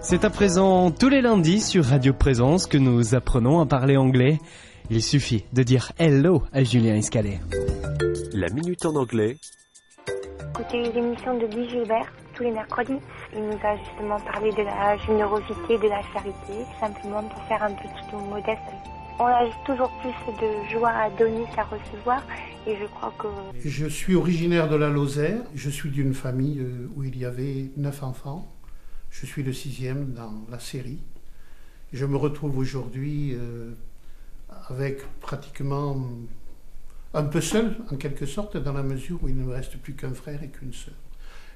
C'est à présent tous les lundis sur Radio Présence que nous apprenons à parler anglais. Il suffit de dire hello à Julien Escalet. La minute en anglais. Écoutez l'émission de Guy Gilbert tous les mercredis. Il nous a justement parlé de la générosité, de la charité, simplement pour faire un petit mot modeste. On a toujours plus de joie à donner qu'à recevoir et je crois que... Je suis originaire de la Lozère. Je suis d'une famille où il y avait 9 enfants. Je suis le 6e dans la série. Je me retrouve aujourd'hui avec pratiquement un peu seul, en quelque sorte, dans la mesure où il ne me reste plus qu'un frère et qu'une sœur.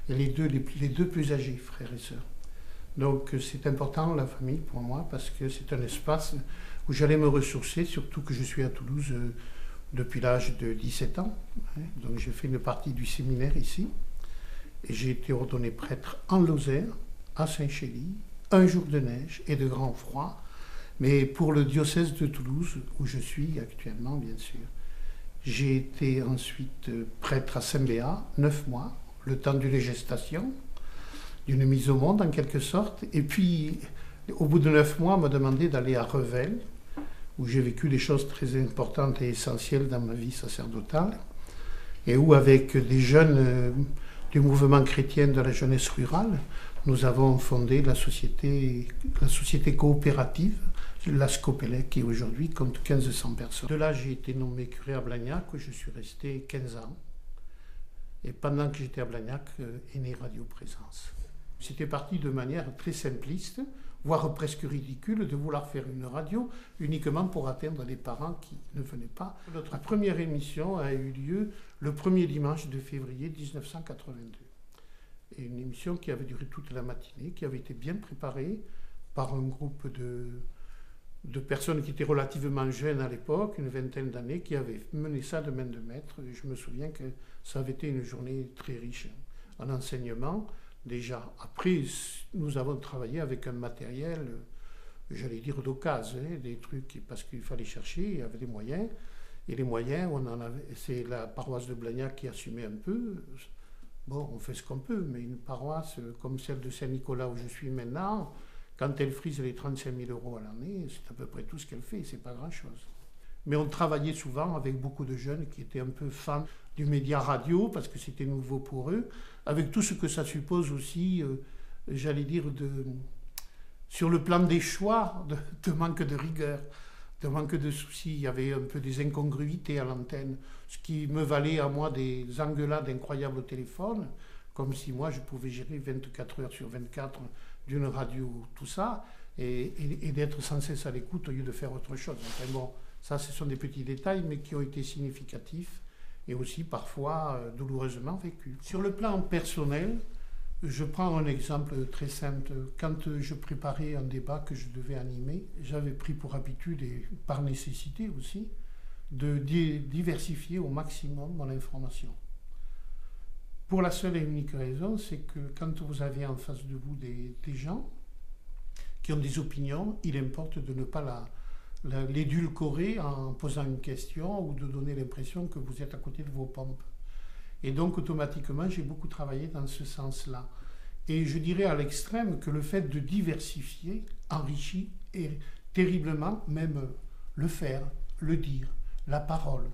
Et les deux plus âgés, frères et sœurs. Donc c'est important, la famille, pour moi, parce que c'est un espace où j'allais me ressourcer, surtout que je suis à Toulouse depuis l'âge de 17 ans. Donc j'ai fait une partie du séminaire ici. Et j'ai été ordonné prêtre en Lozère, à Saint-Chély, un jour de neige et de grand froid, mais pour le diocèse de Toulouse, où je suis actuellement, bien sûr. J'ai été ensuite prêtre à Saint-Béat, 9 mois, le temps d'une gestation, d'une mise au monde en quelque sorte. Et puis, au bout de 9 mois, on m'a demandé d'aller à Revel, où j'ai vécu des choses très importantes et essentielles dans ma vie sacerdotale, et où, avec des jeunes du mouvement chrétien de la jeunesse rurale, nous avons fondé la société coopérative, la Scopelec, qui aujourd'hui compte 1500 personnes. De là, j'ai été nommé curé à Blagnac, où je suis resté 15 ans. Et pendant que j'étais à Blagnac, est née Radio Présence. C'était parti de manière très simpliste, voire presque ridicule, de vouloir faire une radio uniquement pour atteindre les parents qui ne venaient pas. Notre première émission a eu lieu le premier dimanche de février 1982. Et une émission qui avait duré toute la matinée, qui avait été bien préparée par un groupe de personnes qui étaient relativement jeunes à l'époque, une vingtaine d'années, qui avaient mené ça de main de maître. Et je me souviens que ça avait été une journée très riche en enseignement. Déjà, après, nous avons travaillé avec un matériel, j'allais dire d'occasion, des trucs, parce qu'il fallait chercher, il y avait des moyens. Et les moyens, c'est la paroisse de Blagnac qui assumait un peu. Bon, on fait ce qu'on peut, mais une paroisse comme celle de Saint-Nicolas où je suis maintenant, quand elle frise les 35 000 € à l'année, c'est à peu près tout ce qu'elle fait, c'est pas grand-chose. Mais on travaillait souvent avec beaucoup de jeunes qui étaient un peu fans du média radio, parce que c'était nouveau pour eux, avec tout ce que ça suppose aussi, j'allais dire, sur le plan des choix, de manque de rigueur, de manque de soucis. Il y avait un peu des incongruités à l'antenne, ce qui me valait à moi des engueulades incroyables au téléphone, comme si moi je pouvais gérer 24 heures sur 24 d'une radio, tout ça, et d'être sans cesse à l'écoute au lieu de faire autre chose. Enfin bon, ça ce sont des petits détails, mais qui ont été significatifs, et aussi parfois douloureusement vécus. Sur le plan personnel, je prends un exemple très simple. Quand je préparais un débat que je devais animer, j'avais pris pour habitude, et par nécessité aussi, de diversifier au maximum mon information. Pour la seule et unique raison, c'est que quand vous avez en face de vous des gens qui ont des opinions, il importe de ne pas l'édulcorer en posant une question ou de donner l'impression que vous êtes à côté de vos pompes. Et donc, automatiquement, j'ai beaucoup travaillé dans ce sens-là. Et je dirais à l'extrême que le fait de diversifier enrichit et terriblement même le faire, le dire, la parole.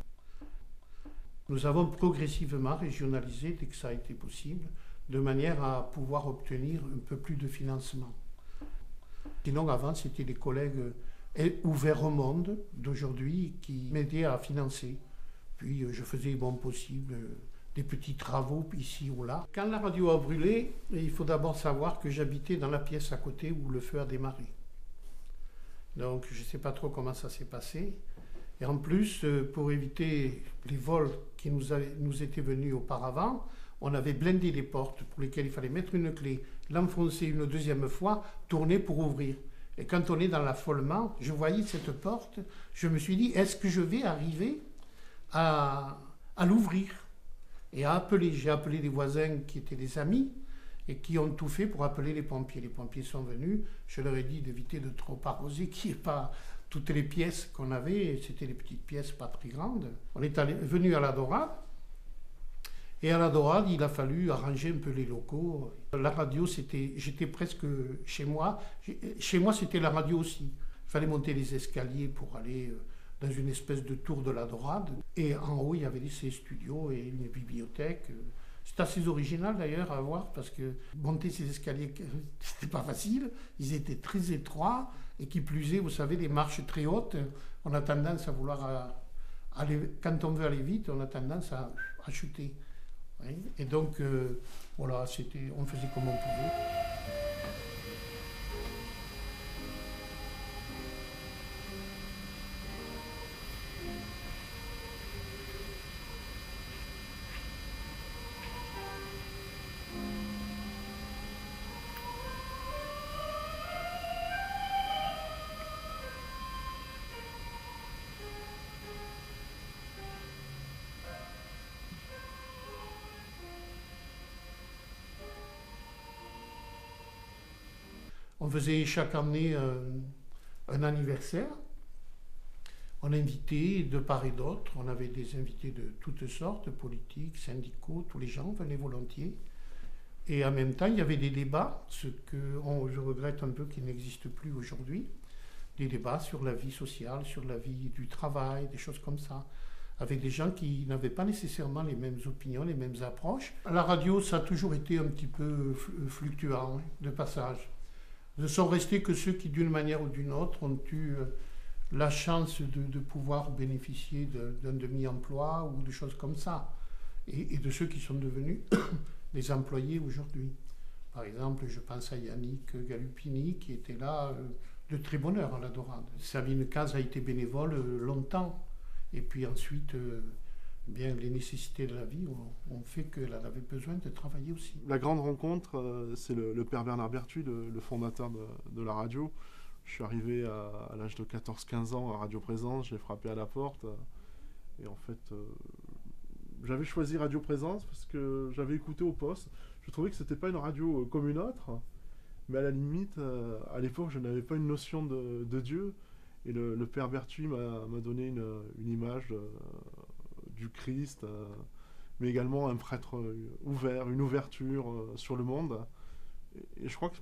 Nous avons progressivement régionalisé, dès que ça a été possible, de manière à pouvoir obtenir un peu plus de financement. Sinon, avant, c'était les collègues ouverts au monde d'aujourd'hui qui m'aidaient à financer. Puis, je faisais bon possible des petits travaux ici ou là. Quand la radio a brûlé, il faut d'abord savoir que j'habitais dans la pièce à côté où le feu a démarré. Donc je ne sais pas trop comment ça s'est passé. Et en plus, pour éviter les vols qui nous étaient venus auparavant, on avait blindé les portes pour lesquelles il fallait mettre une clé, l'enfoncer une deuxième fois, tourner pour ouvrir. Et quand on est dans l'affolement, je voyais cette porte, je me suis dit, est-ce que je vais arriver à l'ouvrir ? Et j'ai appelé des voisins qui étaient des amis et qui ont tout fait pour appeler les pompiers. Les pompiers sont venus, je leur ai dit d'éviter de trop arroser, qu'il n'y ait pas toutes les pièces qu'on avait, c'était des petites pièces pas très grandes. On est venu à l'Adora Et à la Dorade, il a fallu arranger un peu les locaux. La radio, j'étais presque chez moi. Chez moi, c'était la radio aussi. Il fallait monter les escaliers pour aller dans une espèce de tour de la Dorade. Et en haut, il y avait ces studios et une bibliothèque. C'est assez original d'ailleurs à voir parce que monter ces escaliers, c'était pas facile. Ils étaient très étroits et qui plus est, vous savez, les marches très hautes, on a tendance à vouloir aller, quand on veut aller vite, on a tendance à chuter. Oui. Et donc, voilà, on faisait comme on pouvait. On faisait chaque année un anniversaire. On invitait de part et d'autre. On avait des invités de toutes sortes, politiques, syndicaux, tous les gens venaient volontiers. Et en même temps, il y avait des débats, ce que je regrette un peu qu'il n'existe plus aujourd'hui. Des débats sur la vie sociale, sur la vie du travail, des choses comme ça. Avec des gens qui n'avaient pas nécessairement les mêmes opinions, les mêmes approches. À la radio, ça a toujours été un petit peu fluctuant, de passage. Ne sont restés que ceux qui, d'une manière ou d'une autre, ont eu la chance de pouvoir bénéficier d'un demi-emploi ou de choses comme ça. Et de ceux qui sont devenus des employés aujourd'hui. Par exemple, je pense à Yannick Galupini, qui était là de très bonne heure à la Dorade. Sabine Caz a été bénévole longtemps. Et puis ensuite, bien, les nécessités de la vie ont fait qu'elle avait besoin de travailler aussi. La grande rencontre, c'est le père Bernard Berthuis, le fondateur de la radio. Je suis arrivé à l'âge de 14-15 ans à Radio Présence, j'ai frappé à la porte. Et en fait, j'avais choisi Radio Présence parce que j'avais écouté au poste. Je trouvais que c'était pas une radio comme une autre, mais à la limite, à l'époque, je n'avais pas une notion de Dieu. Et le père Berthuis m'a donné une image du Christ, mais également un prêtre ouvert, une ouverture sur le monde. Et je crois que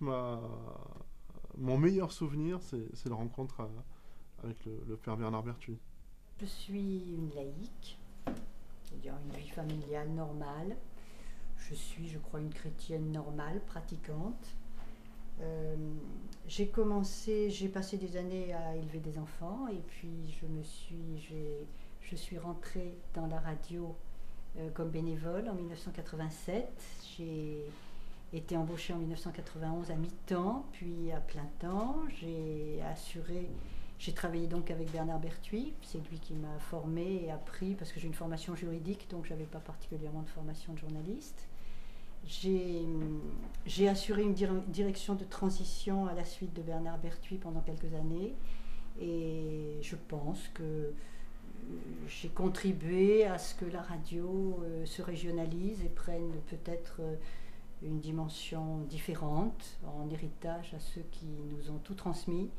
mon meilleur souvenir, c'est la rencontre avec le père Bernard Berthuis. Je suis une laïque, c'est-à-dire une vie familiale normale. Je suis, je crois, une chrétienne normale, pratiquante. J'ai passé des années à élever des enfants et puis je suis rentrée dans la radio comme bénévole en 1987. J'ai été embauchée en 1991 à mi-temps, puis à plein temps. J'ai travaillé donc avec Bernard Berthuis, c'est lui qui m'a formée et appris, parce que j'ai une formation juridique, donc je n'avais pas particulièrement de formation de journaliste. J'ai assuré une direction de transition à la suite de Bernard Berthuis pendant quelques années et je pense que j'ai contribué à ce que la radio se régionalise et prenne peut-être une dimension différente en héritage à ceux qui nous ont tout transmis,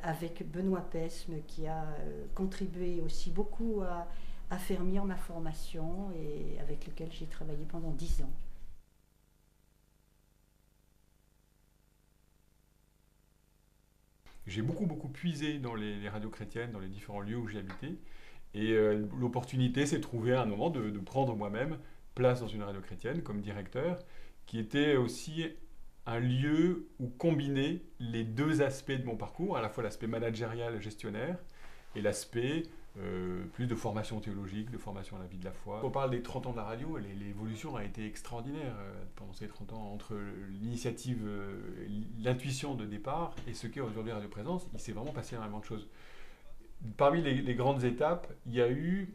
avec Benoît Pesme qui a contribué aussi beaucoup à affermir ma formation et avec lequel j'ai travaillé pendant 10 ans. J'ai beaucoup puisé dans les radios chrétiennes, dans les différents lieux où j'ai habité. Et l'opportunité s'est trouvée à un moment de prendre moi-même place dans une radio chrétienne comme directeur, qui était aussi un lieu où combiner les deux aspects de mon parcours, à la fois l'aspect managérial et gestionnaire, et l'aspect plus de formation théologique, de formation à la vie de la foi. On parle des 30 ans de la radio, l'évolution a été extraordinaire pendant ces 30 ans, entre l'initiative, l'intuition de départ et ce qu'est aujourd'hui Radio Présence. Il s'est vraiment passé énormément de choses. Parmi les grandes étapes, il y a eu,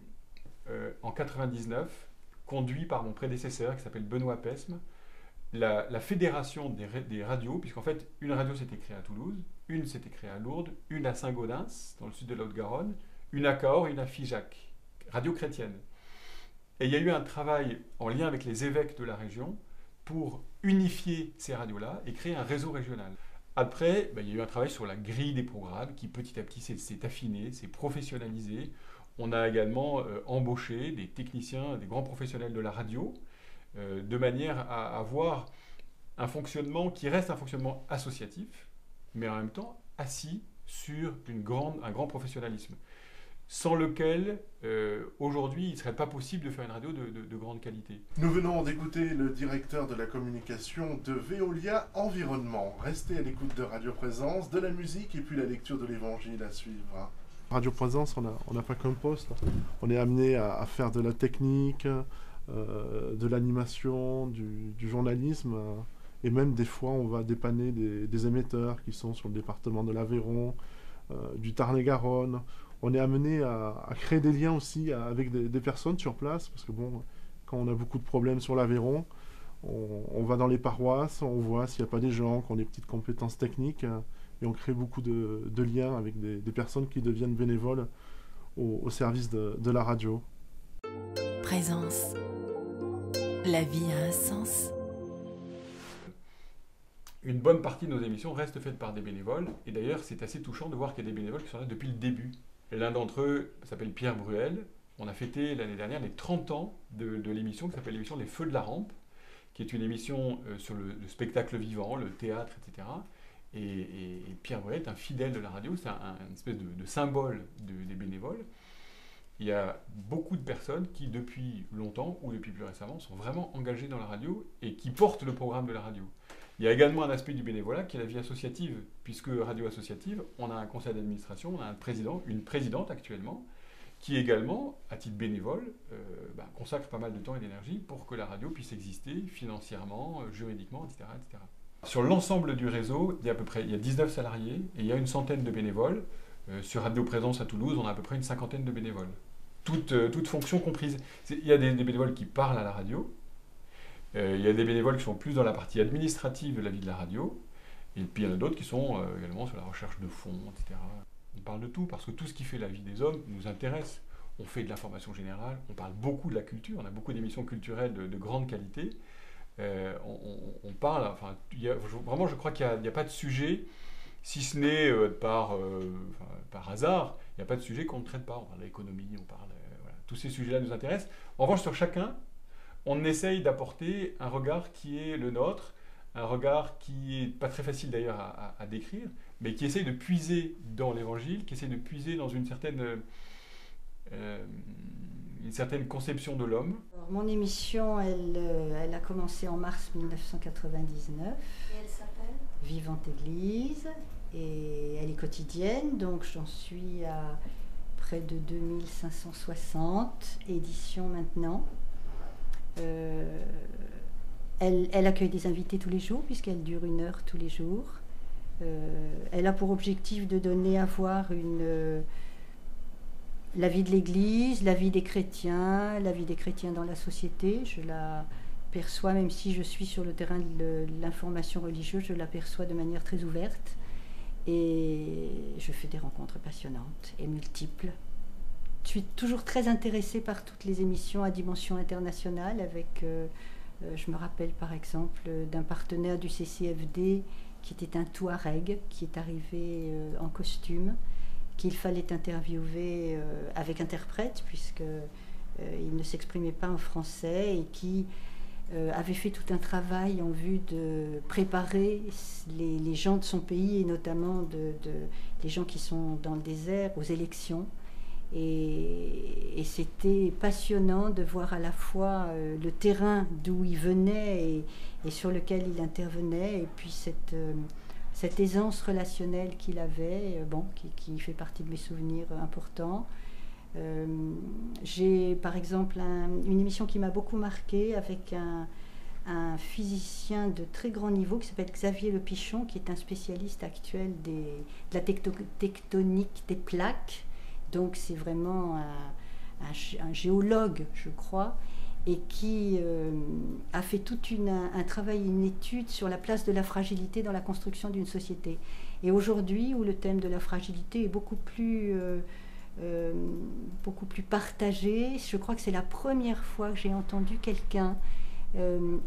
en 99, conduit par mon prédécesseur qui s'appelle Benoît Pesme, la fédération des radios, puisqu'en fait, une radio s'était créée à Toulouse, une s'était créée à Lourdes, une à Saint-Gaudens, dans le sud de la Haute-Garonne, une à Cahors et une à Figeac, radio chrétienne. Et il y a eu un travail en lien avec les évêques de la région pour unifier ces radios-là et créer un réseau régional. Après, il y a eu un travail sur la grille des programmes qui petit à petit s'est affiné, s'est professionnalisé. On a également embauché des techniciens, des grands professionnels de la radio, de manière à avoir un fonctionnement qui reste un fonctionnement associatif, mais en même temps assis sur un grand professionnalisme, sans lequel, aujourd'hui, il ne serait pas possible de faire une radio de grande qualité. Nous venons d'écouter le directeur de la communication de Veolia Environnement. Restez à l'écoute de Radio Présence, de la musique et puis la lecture de l'Évangile à suivre. Radio Présence, on n'a pas qu'un poste. On est amené à faire de la technique, de l'animation, du journalisme. Et même des fois, on va dépanner des émetteurs qui sont sur le département de l'Aveyron, du Tarn-et-Garonne. On est amené à créer des liens aussi avec des personnes sur place, parce que bon, quand on a beaucoup de problèmes sur l'Aveyron, on va dans les paroisses, on voit s'il n'y a pas des gens qui ont des petites compétences techniques, et on crée beaucoup de liens avec des personnes qui deviennent bénévoles au service de la radio. Présence. La vie a un sens. Une bonne partie de nos émissions reste faite par des bénévoles, et d'ailleurs c'est assez touchant de voir qu'il y a des bénévoles qui sont là depuis le début. L'un d'entre eux s'appelle Pierre Bruel. On a fêté l'année dernière les 30 ans de l'émission qui s'appelle l'émission Les Feux de la Rampe, qui est une émission sur le spectacle vivant, le théâtre, etc. Et Pierre Bruel est un fidèle de la radio, c'est une espèce de symbole des bénévoles. Il y a beaucoup de personnes qui, depuis longtemps ou depuis plus récemment, sont vraiment engagées dans la radio et qui portent le programme de la radio. Il y a également un aspect du bénévolat qui est la vie associative, puisque radio associative, on a un conseil d'administration, on a un président, une présidente actuellement, qui également, à titre bénévole, consacre pas mal de temps et d'énergie pour que la radio puisse exister financièrement, juridiquement, etc., etc. Sur l'ensemble du réseau, il y a 19 salariés et il y a une centaine de bénévoles. Sur Radio Présence à Toulouse, on a à peu près une cinquantaine de bénévoles. Toutes fonctions comprises. Il y a des bénévoles qui parlent à la radio. Il y a des bénévoles qui sont plus dans la partie administrative de la vie de la radio. Et puis il y en a d'autres qui sont également sur la recherche de fonds, etc. On parle de tout, parce que tout ce qui fait la vie des hommes nous intéresse. On fait de l'information générale, on parle beaucoup de la culture, on a beaucoup d'émissions culturelles de grande qualité. On parle, enfin, vraiment je crois qu'il n'y a pas de sujet, si ce n'est par hasard, il n'y a pas de sujet qu'on ne traite pas. On parle de l'économie, on parle... voilà. Tous ces sujets-là nous intéressent. En revanche, sur chacun, on essaye d'apporter un regard qui est le nôtre, un regard qui n'est pas très facile d'ailleurs à décrire, mais qui essaye de puiser dans l'Évangile, qui essaye de puiser dans une certaine conception de l'homme. Mon émission, elle a commencé en mars 1999. Et elle s'appelle Vivante Église, et elle est quotidienne, donc j'en suis à près de 2560 éditions maintenant. Elle accueille des invités tous les jours, puisqu'elle dure 1 heure tous les jours. Elle a pour objectif de donner à voir la vie de l'Église, la vie des chrétiens dans la société. Je la perçois, même si je suis sur le terrain de l'information religieuse, je la perçois de manière très ouverte. Et je fais des rencontres passionnantes et multiples. Je suis toujours très intéressée par toutes les émissions à dimension internationale. Je me rappelle par exemple d'un partenaire du CCFD qui était un Touareg, qui est arrivé en costume, qu'il fallait interviewer avec interprète, puisqu'il ne s'exprimait pas en français, et qui avait fait tout un travail en vue de préparer les gens de son pays, et notamment les gens qui sont dans le désert, aux élections. Et c'était passionnant de voir à la fois le terrain d'où il venait et sur lequel il intervenait, et puis cette aisance relationnelle qu'il avait, qui fait partie de mes souvenirs importants. J'ai par exemple une émission qui m'a beaucoup marquée avec un physicien de très grand niveau qui s'appelle Xavier Le Pichon, qui est un spécialiste actuel de la tectonique des plaques. Donc c'est vraiment un géologue, je crois, et qui a fait tout un travail, une étude sur la place de la fragilité dans la construction d'une société. Et aujourd'hui, où le thème de la fragilité est beaucoup plus partagé, je crois que c'est la première fois que j'ai entendu quelqu'un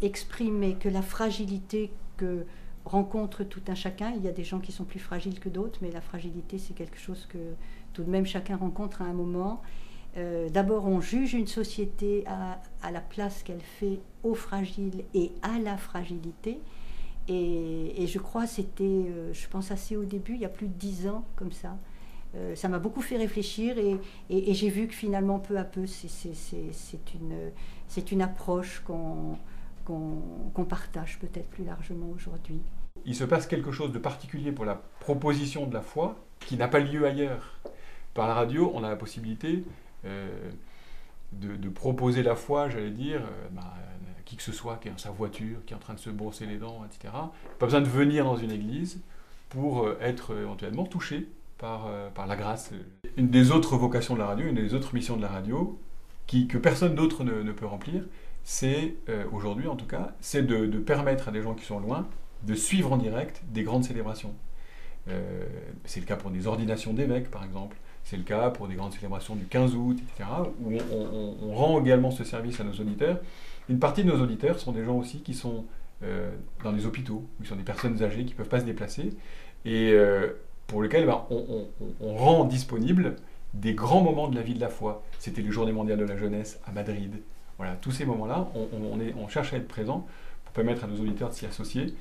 exprimer que la fragilité que rencontre tout un chacun, il y a des gens qui sont plus fragiles que d'autres, mais la fragilité c'est quelque chose que tout de même chacun rencontre à un moment, D'abord, on juge une société à la place qu'elle fait aux fragiles et à la fragilité. Et je crois, c'était, je pense assez au début, il y a plus de 10 ans, comme ça. Ça m'a beaucoup fait réfléchir et j'ai vu que finalement, peu à peu, c'est une approche qu'on partage peut-être plus largement aujourd'hui. Il se passe quelque chose de particulier pour la proposition de la foi qui n'a pas lieu ailleurs. Par la radio, on a la possibilité de proposer la foi, j'allais dire, qui que ce soit qui est dans sa voiture, qui est en train de se brosser les dents, etc. Pas besoin de venir dans une église pour être éventuellement touché par la grâce. Une des autres vocations de la radio, une des autres missions de la radio, que personne d'autre ne peut remplir, c'est, aujourd'hui en tout cas, c'est de permettre à des gens qui sont loin de suivre en direct des grandes célébrations. C'est le cas pour des ordinations d'évêques, par exemple. C'est le cas pour des grandes célébrations du 15 août, etc., où on rend également ce service à nos auditeurs. Une partie de nos auditeurs sont des gens aussi qui sont dans les hôpitaux, où ils sont des personnes âgées qui ne peuvent pas se déplacer, et pour lesquels on rend disponibles des grands moments de la vie de la foi. C'était les Journées mondiales de la jeunesse à Madrid. Voilà, tous ces moments-là, on cherche à être présent pour permettre à nos auditeurs de s'y associer,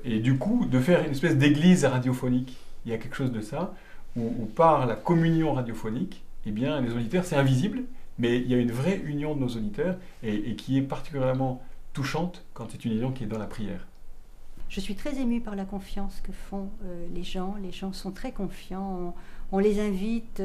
et du coup, de faire une espèce d'église radiophonique. Il y a quelque chose de ça, où par la communion radiophonique, eh bien, les auditeurs, c'est invisible, mais il y a une vraie union de nos auditeurs, et qui est particulièrement touchante quand c'est une union qui est dans la prière. Je suis très émue par la confiance que font les gens. Les gens sont très confiants, on les invite,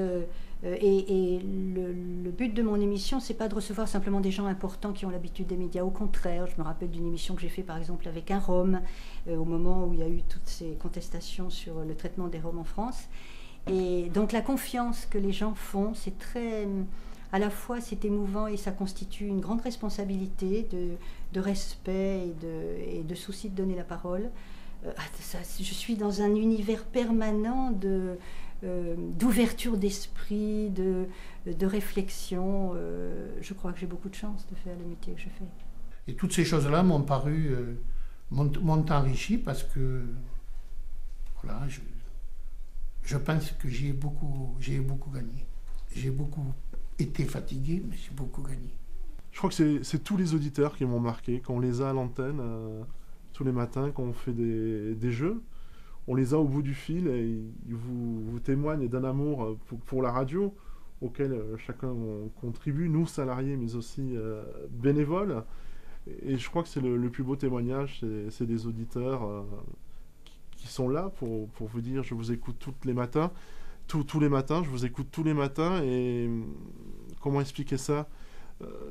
et le but de mon émission, c'est pas de recevoir simplement des gens importants qui ont l'habitude des médias. Au contraire, je me rappelle d'une émission que j'ai faite par exemple avec un Rome, au moment où il y a eu toutes ces contestations sur le traitement des Roms en France. Et donc la confiance que les gens font, c'est très... À la fois, c'est émouvant et ça constitue une grande responsabilité de respect et de souci de donner la parole. Je suis dans un univers permanent d'ouverture d'esprit, de réflexion. Je crois que j'ai beaucoup de chance de faire le métier que je fais. Et toutes ces choses-là m'ont paru, m'ont enrichi parce que, voilà, je pense que j'ai beaucoup gagné. J'ai beaucoup été fatigué, mais j'ai beaucoup gagné. Je crois que c'est tous les auditeurs qui m'ont marqué, quand on les a à l'antenne, tous les matins, quand on fait des jeux, on les a au bout du fil et ils vous témoignent d'un amour pour la radio, auquel chacun contribue, nous salariés, mais aussi bénévoles. Et je crois que c'est le plus beau témoignage, c'est des auditeurs qui sont là pour vous dire « je vous écoute tous les matins ». Tous les matins, je vous écoute tous les matins, et comment expliquer ça?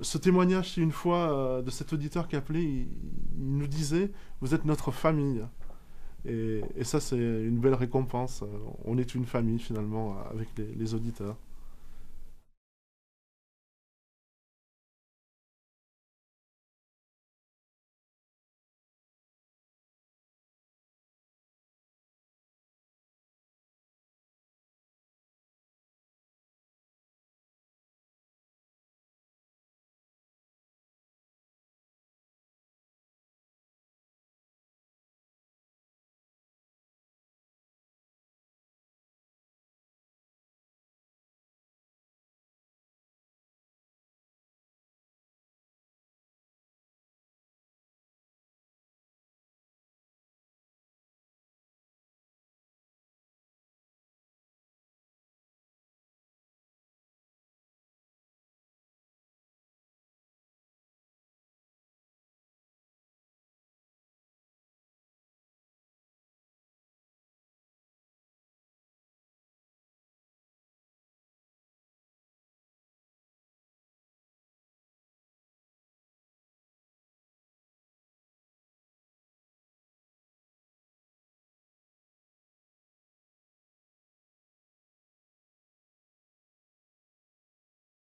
Ce témoignage, c'est une fois de cet auditeur qui appelait, il nous disait « vous êtes notre famille ». Et ça, c'est une belle récompense. On est une famille, finalement, avec les auditeurs.